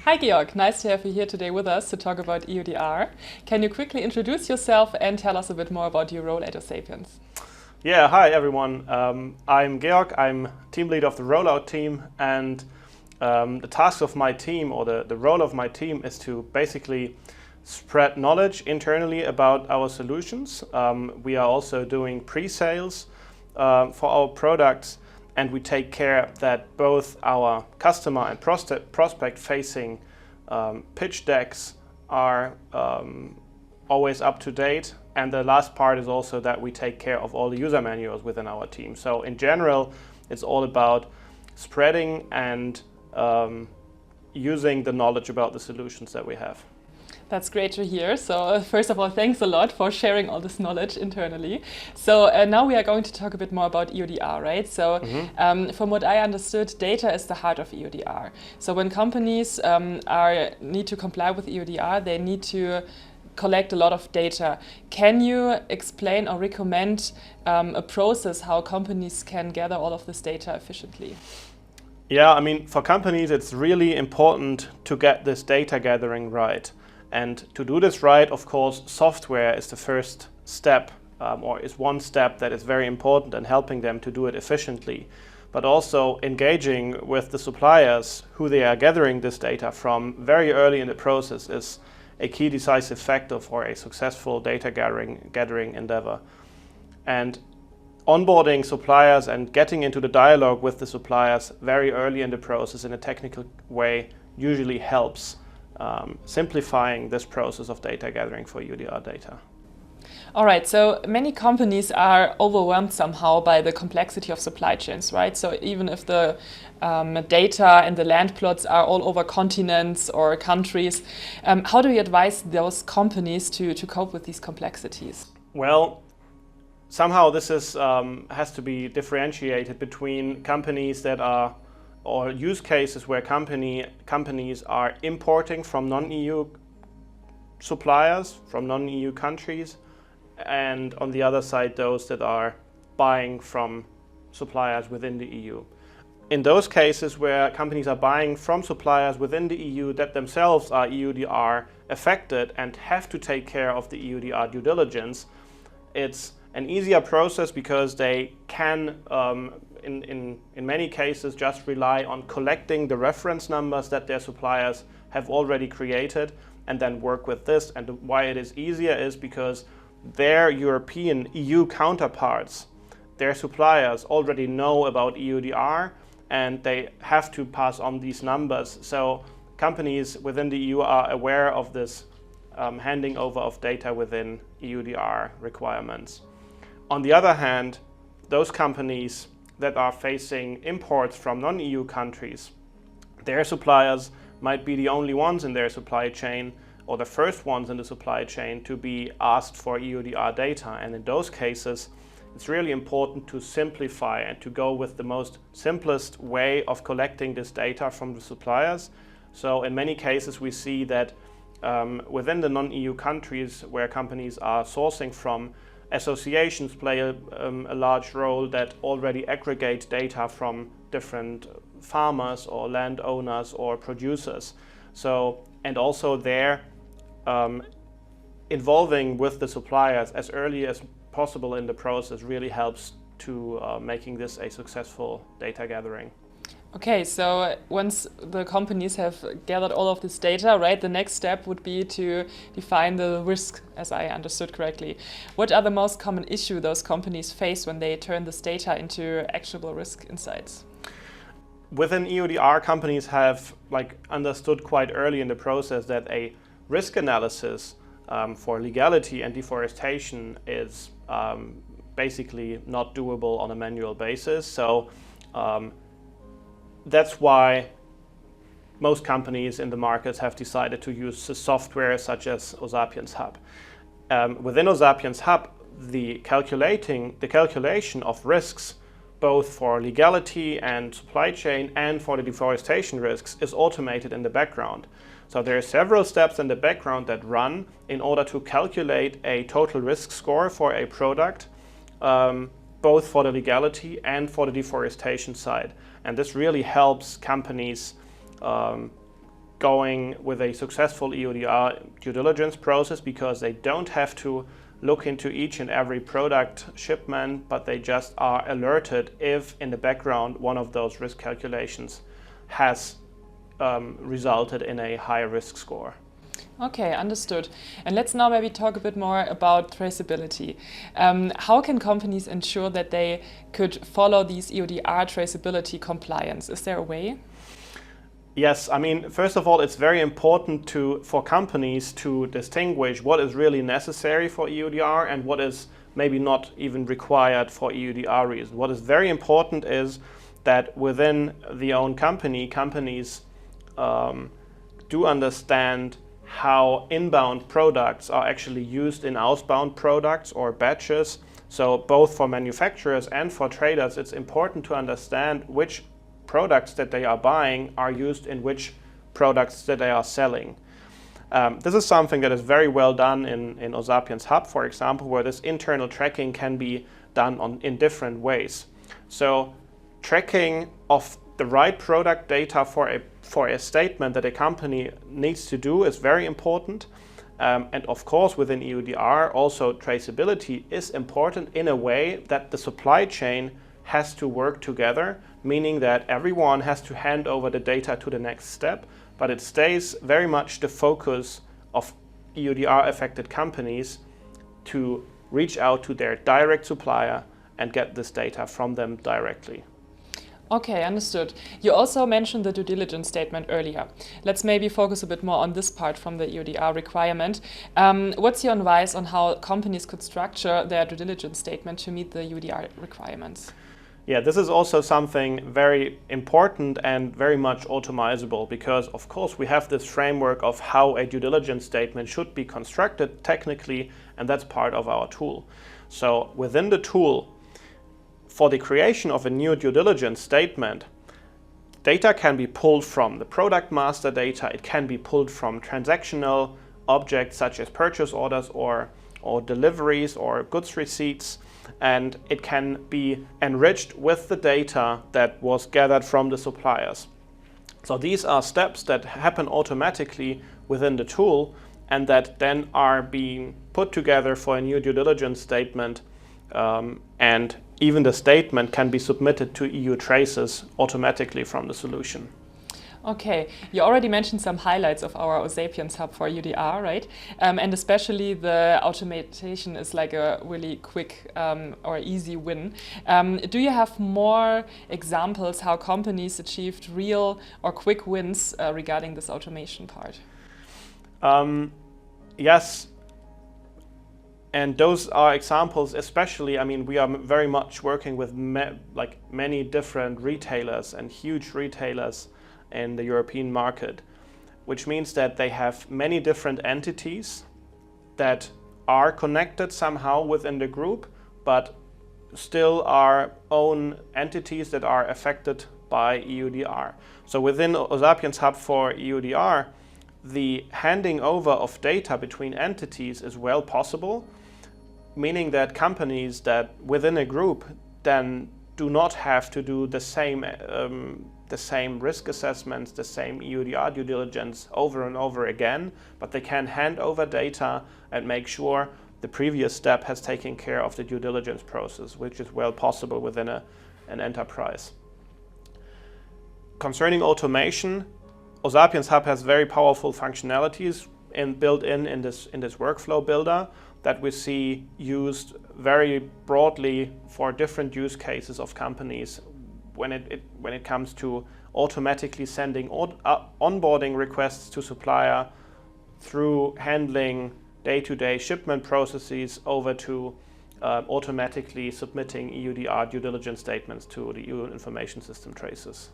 Hi Georg, nice to have you here today with us to talk about EUDR. Can you quickly introduce yourself and tell us a bit more about your role at osapiens? Yeah, hi everyone. I'm Georg, I'm team lead of the Rollout team, and the task of my team, or the role of my team, is to basically spread knowledge internally about our solutions. We are also doing pre-sales for our products, and we take care that both our customer and prospect-facing pitch decks are always up to date. And the last part is also that we take care of all the user manuals within our team. So in general, it's all about spreading and using the knowledge about the solutions that we have. That's great to hear. So first of all, thanks a lot for sharing all this knowledge internally. So now we are going to talk a bit more about EUDR, right? So from what I understood, data is the heart of EUDR. So when companies need to comply with EUDR, they need to collect a lot of data. Can you explain or recommend a process how companies can gather all of this data efficiently? Yeah, I mean, for companies, it's really important to get this data gathering right. And to do this right, of course, software is the first step, or is one step that is very important in helping them to do it efficiently. But also engaging with the suppliers who they are gathering this data from very early in the process is a key decisive factor for a successful data gathering endeavor. And onboarding suppliers and getting into the dialogue with the suppliers very early in the process in a technical way usually helps simplifying this process of data gathering for EUDR data. All right, so many companies are overwhelmed somehow by the complexity of supply chains, right? So even if the data and the land plots are all over continents or countries, how do you advise those companies to cope with these complexities? Well, somehow this is, has to be differentiated between companies that are, or use cases where companies are importing from non-EU suppliers, from non-EU countries, and on the other side, those that are buying from suppliers within the EU. In those cases where companies are buying from suppliers within the EU that themselves are EUDR affected and have to take care of the EUDR due diligence, it's an easier process because they can, in many cases, just rely on collecting the reference numbers that their suppliers have already created and then work with this. And why it is easier is because their European EU counterparts, their suppliers, already know about EUDR and they have to pass on these numbers. So companies within the EU are aware of this handing over of data within EUDR requirements. On the other hand, those companies that are facing imports from non-EU countries, their suppliers might be the only ones in their supply chain or the first ones in the supply chain to be asked for EUDR data. And in those cases, it's really important to simplify and to go with the most simplest way of collecting this data from the suppliers. So in many cases, we see that within the non-EU countries where companies are sourcing from, associations play a large role that already aggregate data from different farmers or landowners or producers. So, and also there, involving with the suppliers as early as possible in the process really helps to making this a successful data gathering. Okay, so once the companies have gathered all of this data, right, the next step would be to define the risk, as I understood correctly. What are the most common issues those companies face when they turn this data into actionable risk insights? Within EUDR, companies have understood quite early in the process that a risk analysis for legality and deforestation is basically not doable on a manual basis. So that's why most companies in the markets have decided to use software such as osapiens Hub. Within osapiens Hub, the calculation of risks, both for legality and supply chain and for the deforestation risks, is automated in the background. So there are several steps in the background that run in order to calculate a total risk score for a product, both for the legality and for the deforestation side. And this really helps companies going with a successful EUDR due diligence process because they don't have to look into each and every product shipment, but they just are alerted if in the background one of those risk calculations has resulted in a high risk score. Okay, understood. And let's now maybe talk a bit more about traceability. How can companies ensure that they could follow these EUDR traceability compliance? Is there a way? Yes, I mean, first of all, it's very important for companies to distinguish what is really necessary for EUDR and what is maybe not even required for EUDR reasons. What is very important is that within the own companies do understand how inbound products are actually used in outbound products or batches. So both for manufacturers and for traders, it's important to understand which products that they are buying are used in which products that they are selling. This is something that is very well done in osapiens Hub, for example, where this internal tracking can be done in different ways. So tracking of the right product data for a statement that a company needs to do is very important. And of course, within EUDR, also traceability is important in a way that the supply chain has to work together, meaning that everyone has to hand over the data to the next step, but it stays very much the focus of EUDR affected companies to reach out to their direct supplier and get this data from them directly. Okay, understood. You also mentioned the due diligence statement earlier. Let's maybe focus a bit more on this part from the EUDR requirement. What's your advice on how companies could structure their due diligence statement to meet the EUDR requirements? Yeah, this is also something very important and very much automizable because, of course, we have this framework of how a due diligence statement should be constructed technically, and that's part of our tool. So within the tool, for the creation of a new due diligence statement, data can be pulled from the product master data, it can be pulled from transactional objects such as purchase orders or deliveries or goods receipts, and it can be enriched with the data that was gathered from the suppliers. So these are steps that happen automatically within the tool and that then are being put together for a new due diligence statement, and even the statement can be submitted to EU traces automatically from the solution. Okay, you already mentioned some highlights of our osapiens Hub for EUDR, right? And especially the automation is like a really quick or easy win. Do you have more examples how companies achieved real or quick wins regarding this automation part? Yes. And those are examples, especially, I mean, we are very much working with many different retailers and huge retailers in the European market, which means that they have many different entities that are connected somehow within the group, but still are own entities that are affected by EUDR. So within osapiens Hub for EUDR, the handing over of data between entities is well possible, meaning that companies that within a group then do not have to do the same risk assessments, the same EUDR due diligence over and over again, but they can hand over data and make sure the previous step has taken care of the due diligence process, which is well possible within an enterprise. Concerning automation, osapiens Hub has very powerful functionalities built in this workflow builder that we see used very broadly for different use cases of companies when it comes to automatically sending onboarding requests to supplier through handling day-to-day shipment processes over to automatically submitting EUDR due diligence statements to the EU information system traces.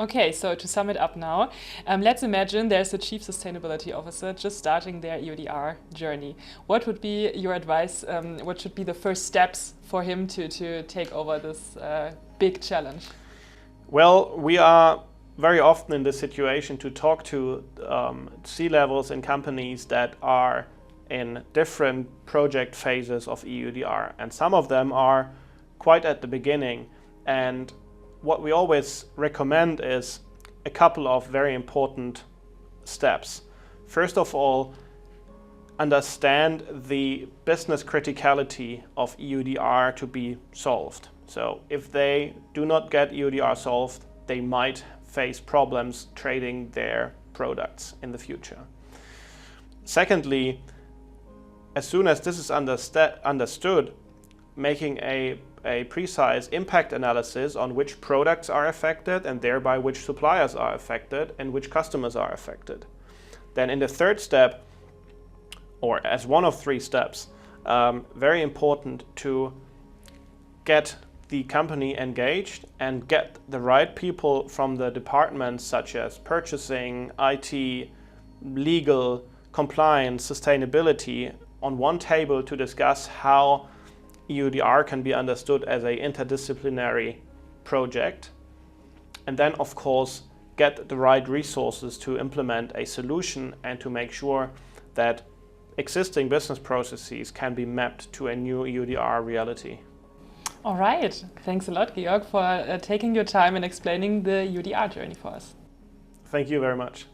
Okay, so to sum it up now, let's imagine there's a Chief Sustainability Officer just starting their EUDR journey. What would be your advice? What should be the first steps for him to take over this big challenge? Well, we are very often in this situation to talk to C-levels in companies that are in different project phases of EUDR, and some of them are quite at the beginning. And what we always recommend is a couple of very important steps. First of all, understand the business criticality of EUDR to be solved. So if they do not get EUDR solved, they might face problems trading their products in the future. Secondly, as soon as this is understood, making a precise impact analysis on which products are affected and thereby which suppliers are affected and which customers are affected. Then in the third step, or as one of three steps, very important to get the company engaged and get the right people from the departments such as purchasing, IT, legal, compliance, sustainability on one table to discuss how EUDR can be understood as an interdisciplinary project. And then, of course, get the right resources to implement a solution and to make sure that existing business processes can be mapped to a new EUDR reality. All right. Thanks a lot, Georg, for taking your time and explaining the EUDR journey for us. Thank you very much.